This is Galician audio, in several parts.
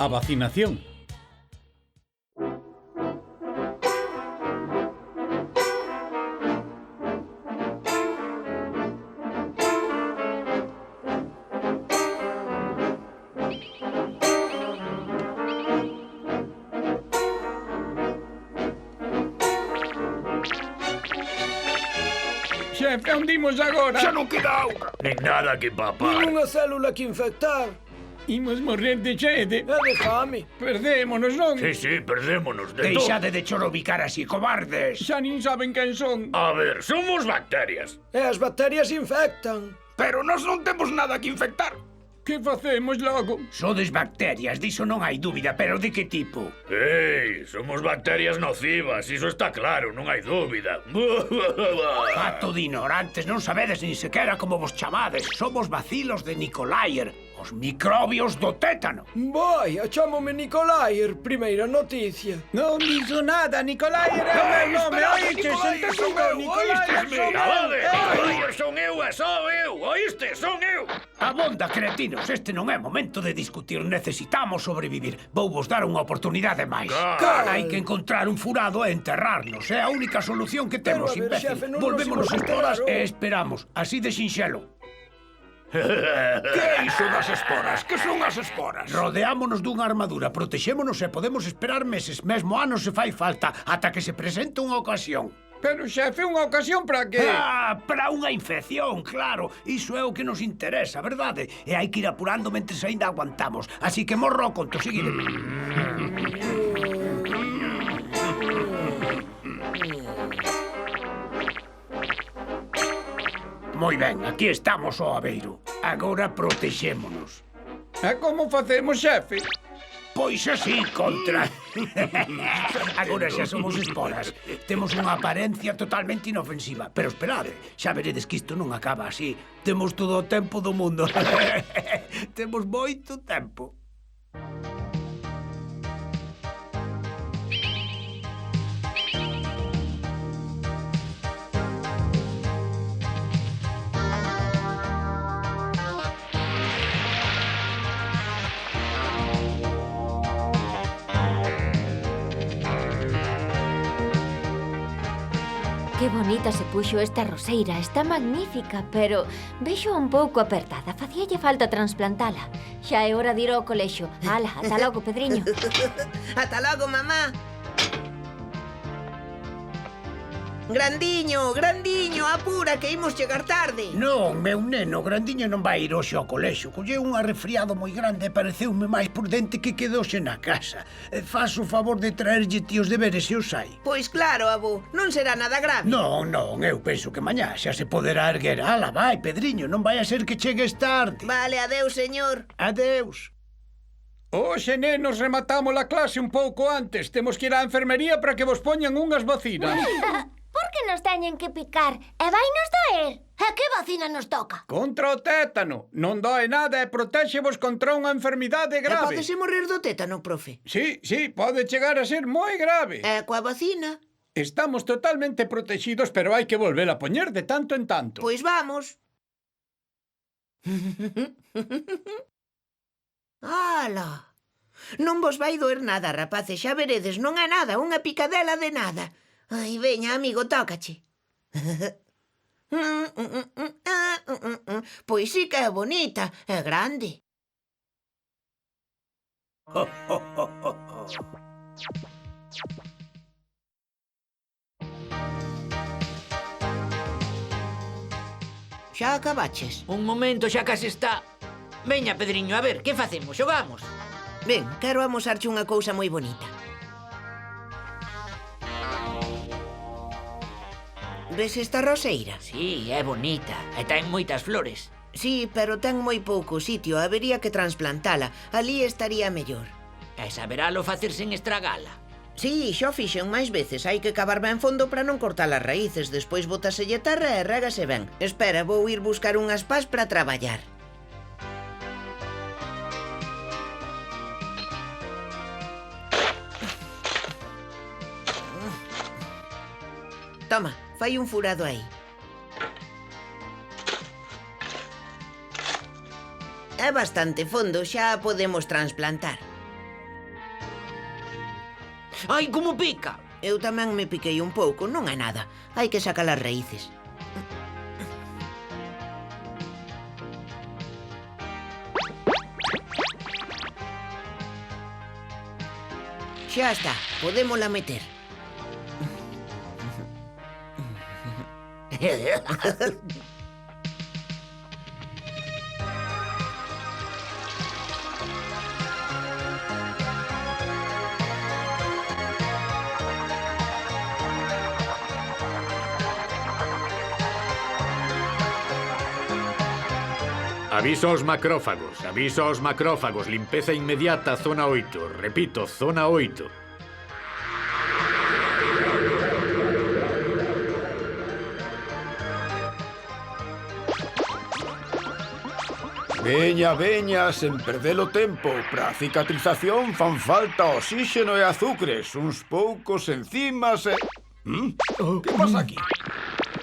a vacinación. Xefe, onde imos agora? Xa non queda auga. Nen nada que papar. Nin unha célula que infectar. Imos morrer de sede. É de fame. Perdémonos, non? Sí, perdémonos de todo. Deixade de chorobicar así, cobardes. Xa nin saben quen son. A ver, somos bacterias. E as bacterias infectan. Pero nós non temos nada que infectar. Que facemos logo? Sodes bacterias, diso non hai dúbida, pero de que tipo? Ei, somos bacterias nocivas, iso está claro, non hai dúbida. Fato de ignorantes, non sabedes nin sequera como vos chamades. Somos bacilos de Nicolayer, os microbios do tétano. Vai, chámome Nicolayer, primeira noticia. Non dixo nada, Nicolai era o meu nome, oíste, sentaste con Nicolai, son Calade, Nicolai, son eu e só eu, oíste, son eu. Abonda, cretinos, este non é momento de discutir, necesitamos sobrevivir. Vou vos dar unha oportunidade máis. Cal? Hai que encontrar un furado e enterrarnos, é a única solución que temos, Pero, a ver, imbécil. xefe, non Volvémonos nos imos esporas enterar, e esperamos, así de sinxelo. Que é iso das esporas? Que son as esporas? Rodeámonos dunha armadura, protexémonos e podemos esperar meses, mesmo anos se fai falta, ata que se presente unha ocasión. Pero, xefe, unha ocasión para que... Ah, para unha infección, claro. Iso é o que nos interesa, verdade? E hai que ir apurando mentres aínda aguantamos. Así que morro o conto, seguide. Moi ben, aquí estamos, o abeiro. Agora protexémonos. E como facemos, xefe? Pois así, contra... Agora xa somos esporas. Temos unha apariencia totalmente inofensiva. Pero esperade, xa veredes que isto non acaba así. Temos todo o tempo do mundo. Temos moito tempo. Que bonita se puxo esta roseira, está magnífica, pero vexo un pouco apertada, facíalle falta transplantala. Xa é hora de ir ao colexio. Ala, ata logo, Pedriño. Ata logo, mamá. Grandiño, Grandiño, apura, que imos chegar tarde. Non, meu neno, Grandiño non vai ir hoxe ao colexio. Colleu un resfriado moi grande e pareceume máis prudente que quedose na casa. Faz o favor de traerlle ti os deberes se os hai. Pois claro, abó, non será nada grave. Non, eu penso que mañá xa se poderá erguer. Ala, vai, Pedriño, non vai a ser que chegues tarde. Vale, adeus, señor. Adeus. Hoxe, nenos, rematamos a clase un pouco antes. Temos que ir á enfermería para que vos poñan unhas vacinas. Por que nos teñen que picar? E vai nos doer? E que vacina nos toca? Contra o tétano. Non doe nada e protéxevos contra unha enfermidade E grave. pódese morrer do tétano, profe. Sí, pode chegar a ser moi grave. E coa vacina? Estamos totalmente protegidos, pero hai que volver a poñer de tanto en tanto. Pois vamos. Ala! Non vos vai doer nada, rapaces, xa veredes, non é nada, unha picadela de nada. Ai, veña, amigo, tócache. Pois sí que é bonita, é grande. Xa acabaches? Un momento, xa case está. Veña, Pedriño, a ver, que facemos? Xogamos? Ben, quero amosarche unha cousa moi bonita. Ves esta roseira? Sí, é bonita. E ten moitas flores. Sí, pero ten moi pouco sitio. Habería que transplantala. Alí estaría mellor. E saberalo facer sen estragala. Sí, xo fixen máis veces. Hai que cavar ben fondo para non cortar as raíces. Despois botaselle terra e régase ben. Espera, vou ir buscar unhas pás para traballar. Toma, fai un furado aí. É bastante fondo, xa a podemos transplantar. Ai, como pica! Eu tamén me piquei un pouco, non é nada. Hai que sacar as raíces. Xa está, podémola meter. Aviso aos macrófagos, limpeza inmediata, zona 8. Repito, zona 8. Veña, sen perder o tempo. Para a cicatrización fan falta oxígeno e azúcares, uns poucos enzimas e... Que pasa aquí?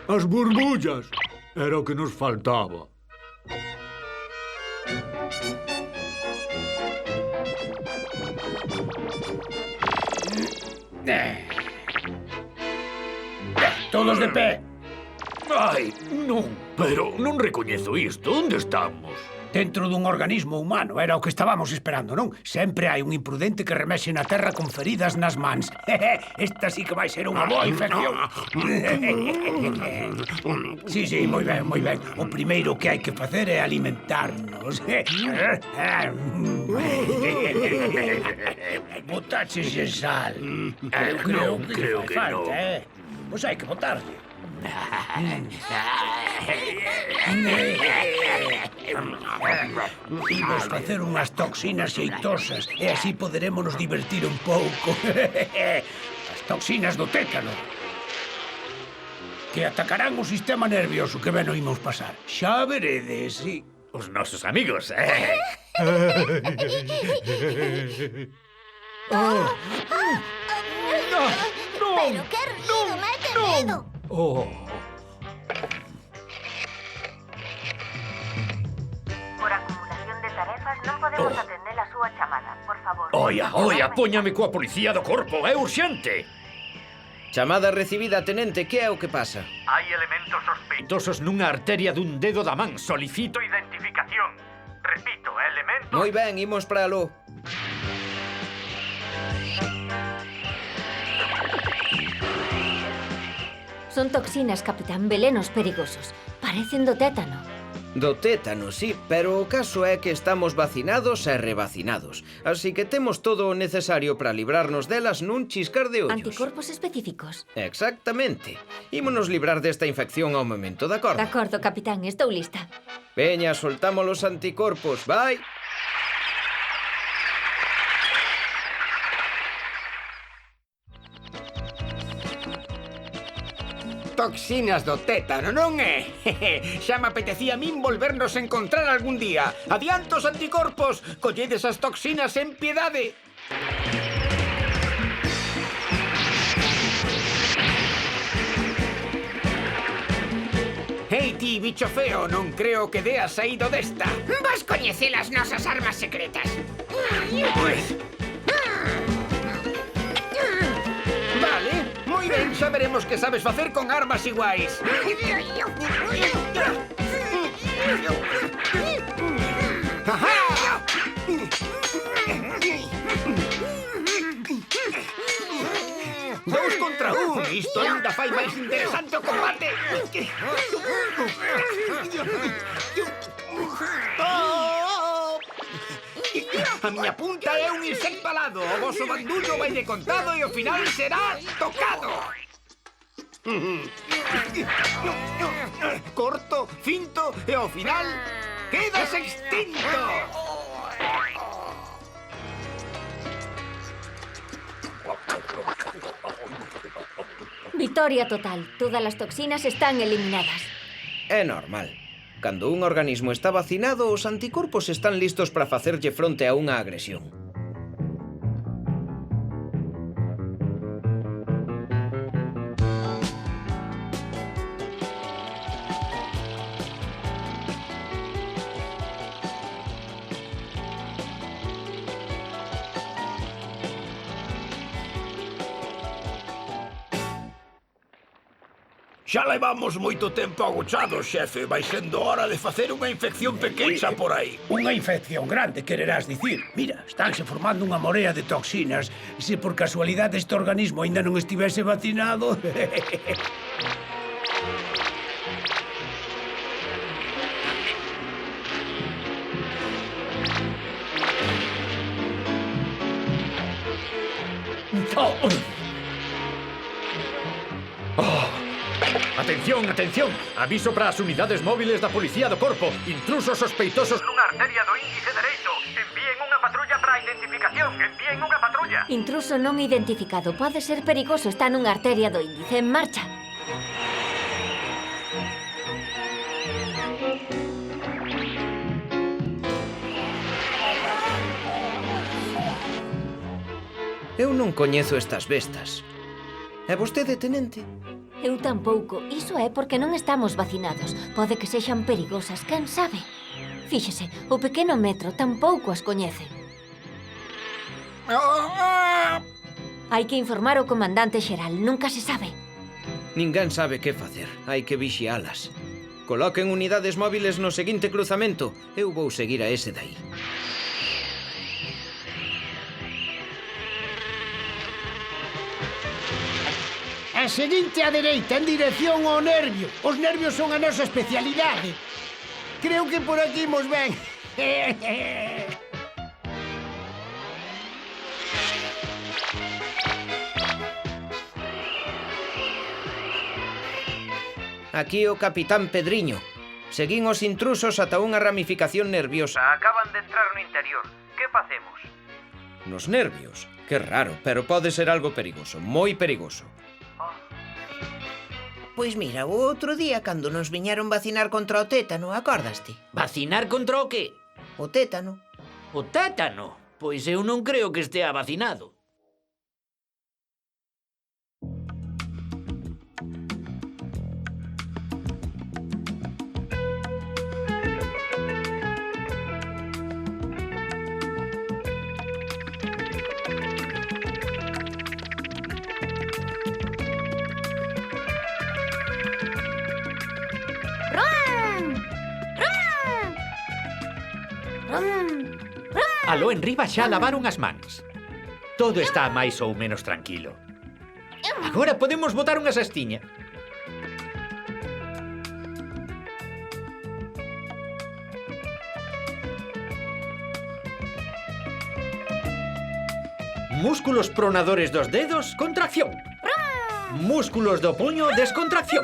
As burbullas. Era o que nos faltaba. Todos de pé. Ai, non, pero non recoñezo isto. Onde estamos? Dentro dun organismo humano, era o que estábamos esperando, non? Sempre hai un imprudente que remexe na terra con feridas nas mans. Esta sí que vai ser unha boa infección. Sí, moi ben, moi ben. O primeiro que hai que facer é alimentarnos. Botachexe sal. Eu creo que non. Pois hai que botarlle. Imos facer unhas toxinas xeitosas e así poderemos nos divertir un pouco. As toxinas do tétano que atacarán o sistema nervioso que ben o imos pasar. Xa veredes, sí. Os nosos amigos, Pero que ruido, mete medo. Por acumulación de tarefas non podemos atender a súa chamada. Por favor. Oia, póñame coa policía do corpo, é urxente. Chamada recibida, tenente, que é o que pasa? Hai elementos sospeitosos nunha arteria dun dedo da man. Solicito identificación. Repito, elementos... Moi ben, imos para aló. Son toxinas, capitán, velenos perigosos. Parecen do tétano. Do tétano, sí, pero o caso é que estamos vacinados e revacinados. Así que temos todo o necesario para librarnos delas nun chiscar de ollos. Anticorpos específicos. Exactamente. Ímonos librar desta infección ao momento, de acordo? De acordo, capitán, estou lista. Veña, soltamos os anticorpos, vai! Toxinas do tétano, non é? Xa me apetecía a min volvernos a encontrar algún día. Adianto os anticorpos, colledes as toxinas en piedade. Hei ti, bicho feo, non creo que deas saído desta. Vos coñece as nosas armas secretas. Vale, moi ben, xa veremos que sabes facer con armas iguais. ¡Ajá! Dous contra un, isto ainda fai máis interesante o combate. A miña punta é un insecto alado. O voso bandullo vai de contado e o final será tocado. Corto, finto e ao final quedas extinto. Victoria total. Todas as toxinas están eliminadas. É normal. Cando un organismo está vacinado, os anticorpos están listos para facerlle fronte a unha agresión. Xa levamos moito tempo agochados, xefe. Vai sendo hora de facer unha infección pequecha por aí. Unha infección grande, quererás dicir. Mira, estánse formando unha morea de toxinas. Se por casualidade este organismo aínda non estivese vacinado... Atención, atención! Aviso para as unidades móviles da Policía do Corpo. Intrusos sospeitosos nunha arteria do índice dereito. Envíen unha patrulla para a identificación. Envíen unha patrulla. Intruso non identificado. Pode ser perigoso. Está nunha arteria do índice. En marcha. Eu non coñezo estas bestas. E vostede, tenente? Eu tampouco. Iso é porque non estamos vacinados. Pode que sexan perigosas, quen sabe? Fíxese, o pequeno Metro tampouco as coñece. Hai que informar ao comandante xeral. Nunca se sabe. Ninguén sabe que facer. Hai que vixialas. Coloquen unidades móviles no seguinte cruzamento. Eu vou seguir a ese dai. A seguinte á dereita, en dirección ao nervio. Os nervios son a nosa especialidade. Creo que por aquí imos ben. Aquí o capitán Pedriño. Seguín os intrusos ata unha ramificación nerviosa. Acaban de entrar no interior. Que facemos? Nos nervios? Que raro, pero pode ser algo perigoso, moi perigoso. Pois mira, o outro día, cando nos viñeron vacinar contra o tétano, acordaste? Vacinar contra o qué? O tétano. O tétano? Pois eu non creo que estea vacinado. Aló, enriba xa lavaron as mans. Todo está máis ou menos tranquilo. Agora podemos botar unha cestiña. Músculos pronadores dos dedos, contracción. Músculos do puño, descontracción.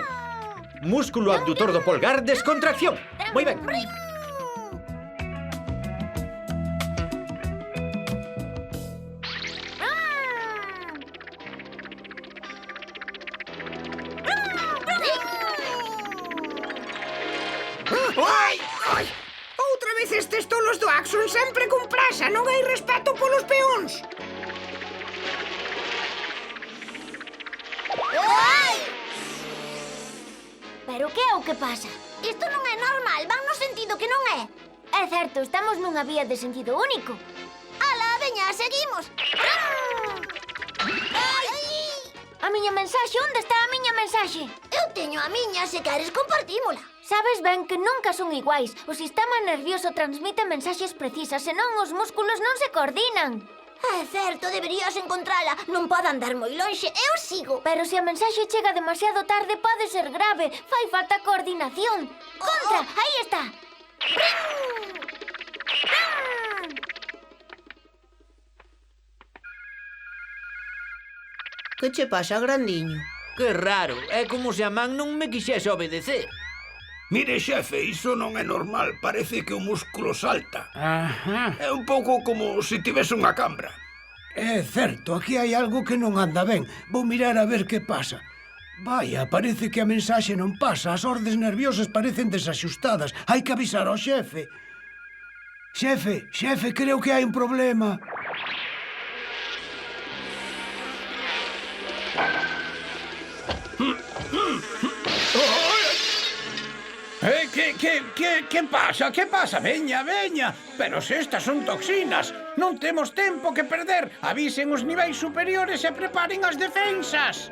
Músculo abductor do polgar, descontracción. Moi ben. Outra vez estes tolos do Axon sempre con prasa. Non hai respeto polos peóns. Pero que é o que pasa? Isto non é normal. Van no sentido que non é. É certo, estamos nunha vía de sentido único. Ala, veña, seguimos. A miña mensaxe, onde está a miña mensaxe? Eu teño a miña, se queres compartímola. Sabes ben que nunca son iguais. O sistema nervioso transmite mensaxes precisas, senón os músculos non se coordinan. É certo, deberías encontrala. Non pode andar moi lonxe, eu sigo. Pero se a mensaxe chega demasiado tarde pode ser grave. Fai falta coordinación. Contra, aí está. Que che pasa, grandiño? Que raro, é como se a man non me quixese obedecer. Mire, xefe, iso non é normal. Parece que o músculo salta. Ajá. É un pouco como se tivese unha cambra. É certo, aquí hai algo que non anda ben. Vou mirar a ver que pasa. Vaya, parece que a mensaxe non pasa. As ordes nerviosas parecen desaxustadas. Hai que avisar ao xefe. Xefe, creo que hai un problema. Que pasa? Que pasa? Veña, veña. Pero se estas son toxinas. Non temos tempo que perder. Avisen os niveis superiores e preparen as defensas.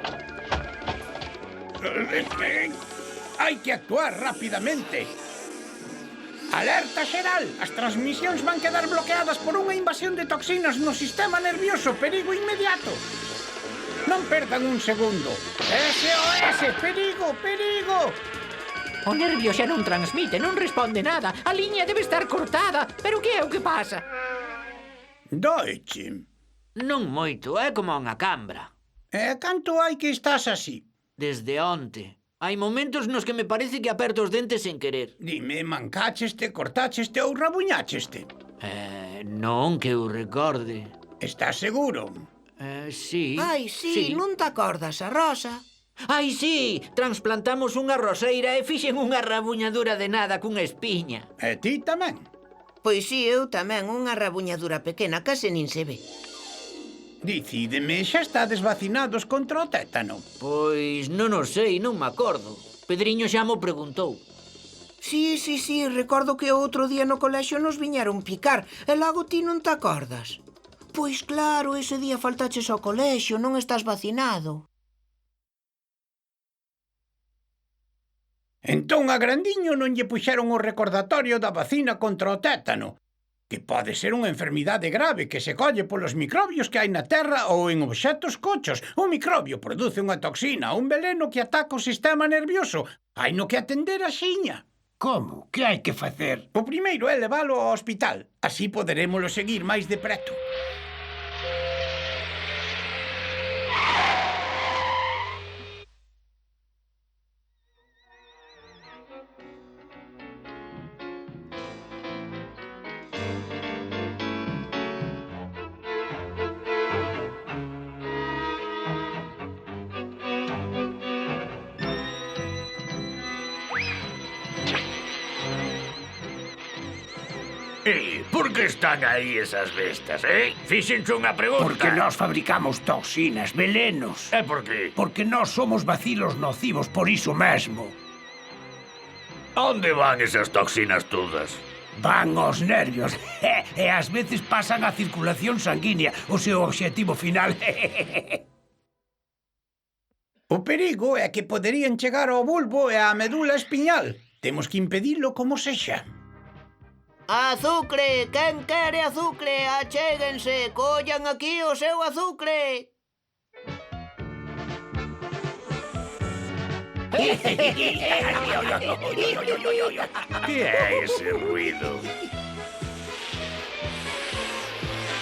Hai que actuar rapidamente. Alerta xeral! As transmisións van quedar bloqueadas por unha invasión de toxinas no sistema nervioso. Perigo inmediato. Non perdan un segundo. SOS! Perigo! Perigo! O nervio xa non transmite, non responde nada. A liña debe estar cortada. Pero que é o que pasa? Doiche. Non moito, é como unha cambra. E canto hai que estás así? Desde onte. Hai momentos nos que me parece que aperto os dentes sen querer. Dime, mancácheste, cortácheste ou rabuñácheste? Non que eu recorde. Estás seguro? Sí. Ai, sí, non te acordas, a Rosa? Ai, sí, transplantamos unha roseira e fixen unha rabuñadura de nada cunha espiña. E ti tamén? Pois sí, eu tamén, unha rabuñadura pequena, case nin se ve. Dicídeme, xa estades vacinados contra o tétano? Pois non o sei, non me acordo. Pedriño xa mo preguntou. Sí, recordo que outro día no colexio nos viñeron picar e logo ti non te acordas. Pois claro, ese día faltaches ao colexio, non estás vacinado. Entón a Grandiño non lle puxeron o recordatorio da vacina contra o tétano, que pode ser unha enfermidade grave que se colle polos microbios que hai na terra ou en obxectos cochos. O microbio produce unha toxina, un veleno que ataca o sistema nervioso. Hai no que atender a xiña. Como? Que hai que facer? O primeiro é leválo ao hospital. Así poderémolo seguir máis de preto. Por que están aí esas bestas, Fíxenche unha pregunta. Porque nós fabricamos toxinas, velenos. E por qué? Porque nós somos bacilos nocivos por iso mesmo. Onde van esas toxinas todas? Van aos nervios e ás veces pasan a circulación sanguínea, o seu obxectivo final. O perigo é que poderían chegar ao bulbo e á medula espiñal. Temos que impedilo como sexa. Azucre! Quen quere azucre? Achéguense! Collan aquí o seu azucre! Que é ese ruido?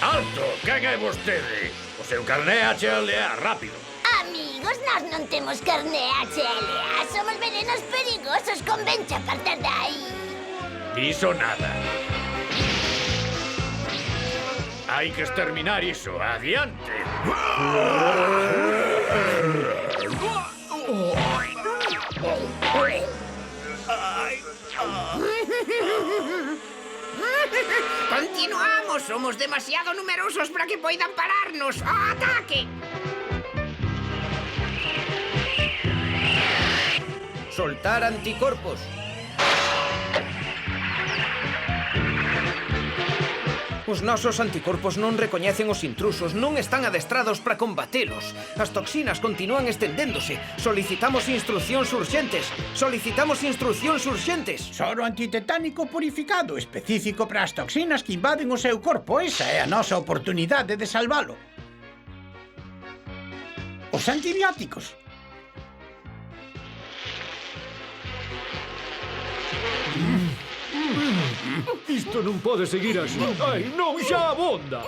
Alto! Quen é vostede? O seu carné HLA, rápido! Amigos, nós non temos carné HLA. Somos venenos perigosos. Convenche a partir de aí. Iso nada. Hai que exterminar iso. Adiante. Continuamos. Somos demasiado numerosos para que poidan pararnos. ¡Ao ataque! Soltar anticorpos. Os nosos anticorpos non recoñecen os intrusos, non están adestrados para combatelos. As toxinas continúan estendéndose. Solicitamos instruccións urxentes. Solicitamos instruccións urxentes. Soro antitetánico purificado, específico para as toxinas que invaden o seu corpo. Esa é a nosa oportunidade de salvalo. Os antibióticos. Isto non pode seguir así. Ai, non, xa abonda.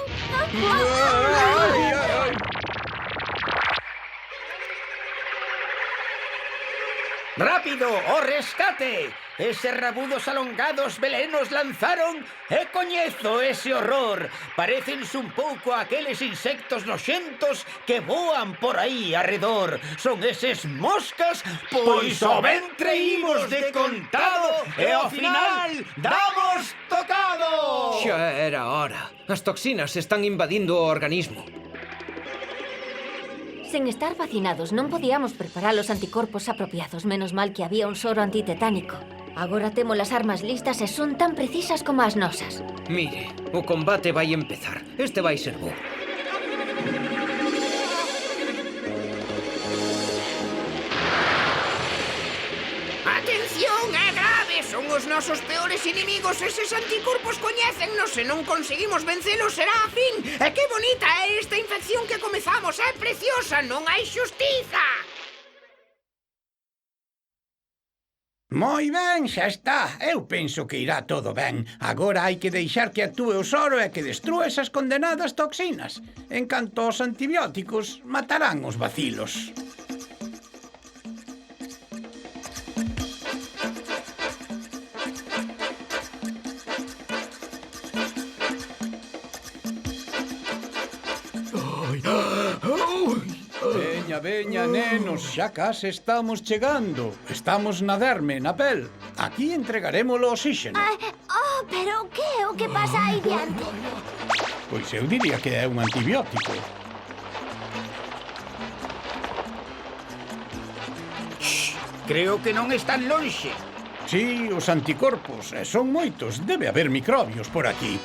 ¡Rápido! ¡O rescate! Eses rabudos alongados velenos lanzaron e coñezo ese horror. Parecense un pouco aqueles insectos noxentos que voan por aí arredor. Son eses moscas, pois o ventre imos de contado e ao final damos tocado. Xa era hora. As toxinas están invadindo o organismo. Sen estar vacinados non podíamos preparar os anticorpos apropiados. Menos mal que había un soro antitetánico. Agora temos as armas listas e son tan precisas como as nosas. Mire, o combate vai empezar. Este vai ser bo. os nosos peores inimigos. Eses anticorpos coñécennos. Se non conseguimos vencelos será a fin. E que bonita é esta infección que comezamos. É preciosa, non hai xustiza. Moi ben, xa está. Eu penso que irá todo ben. Agora hai que deixar que actúe o soro e que destrúe esas condenadas toxinas. En canto aos antibióticos, matarán os bacilos. Veña, veña, nenos, xa case estamos chegando. Estamos na derme, na pel. Aquí entregaremoslo o oxígeno. Pero que é o que pasa aí diante? Pois eu diría que é un antibiótico. Creo que non están lonxe. Sí, os anticorpos, e son moitos. Debe haber microbios por aquí.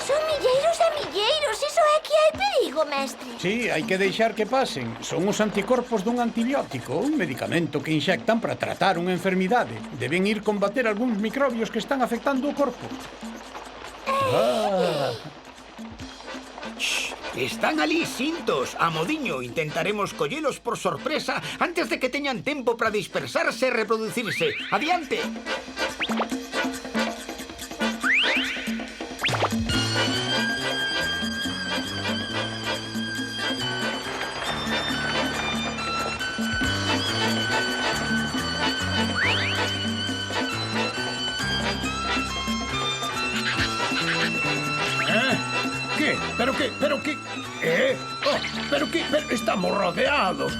Son milleiros e milleiros. Iso é que hai perigo, mestre. Sí, hai que deixar que pasen. Son os anticorpos dun antibiótico, un medicamento que inxectan para tratar unha enfermidade. Deben ir combater algúns microbios que están afectando o corpo. Están ali cintos. A modiño intentaremos collelos por sorpresa antes de que teñan tempo para dispersarse e reproducirse. Adiante! ¿Pero qué? ¿Pero qué? Estamos rodeados.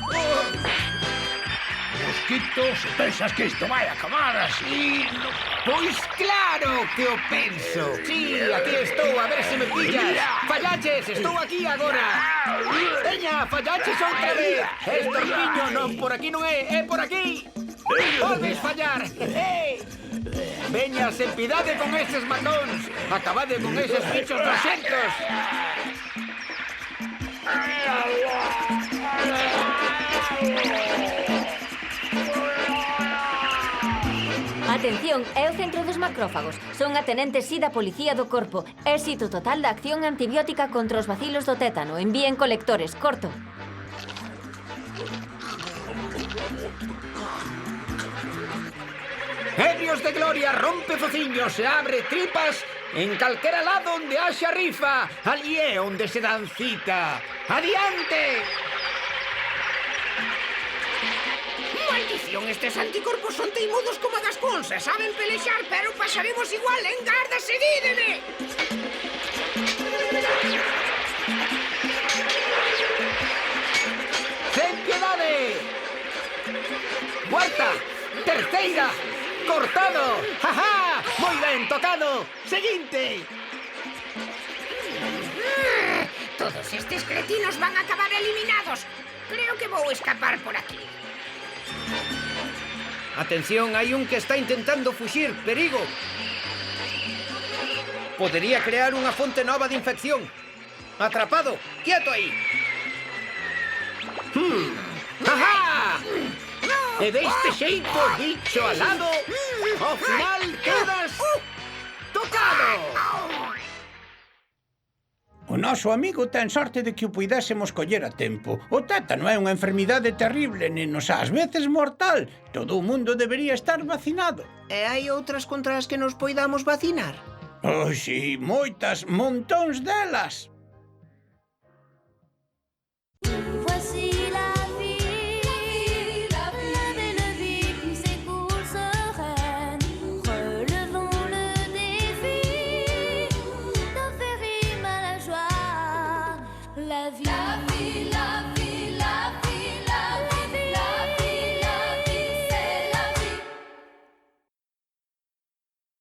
Mosquitos, pensas que isto vai acabar así? Pois claro que o penso. Sí, aquí estou, a ver se me pillas. Fallaches, estou aquí agora. Veña, fallaches outra vez. Estorpiño, non, por aquí non é por aquí. Podes fallar. Veña, sen pidade con eses matóns. Acabade con eses bichos noxentos. Atención, é o centro dos macrófagos. Son a tenente Si da Policía do Corpo. Éxito total da acción antibiótica contra os bacilos do tétano. Envíen colectores. Corto. Helios de gloria, rompe fociños e abre tripas en calquera lado onde haxa rifa. Ali é onde se dan cita. Adiante! Maldición, estes anticorpos son teimudos como a das consas. Saben pelexar, pero pasaremos igual. En garda, seguídeme! Sen piedade! Cuarta! Terceira! Cortado! ¡Jajá! Moi ben, tocado! Seguinte! Todos estes cretinos van a acabar eliminados. Creo que vou escapar por aquí. Atención, hai un que está intentando fuxir. Perigo! Podería crear unha fonte nova de infección. Atrapado! Quieto aí! ¡Ajá! E deste xeito, dicho alado, ao final quedas tocado! O noso amigo ten sorte de que o puidésemos coller a tempo. O tétano é unha enfermidade terrible, nenos, ás veces mortal. Todo o mundo debería estar vacinado. E hai outras contra as que nos poidamos vacinar? Oh, sí, moitas, montóns delas.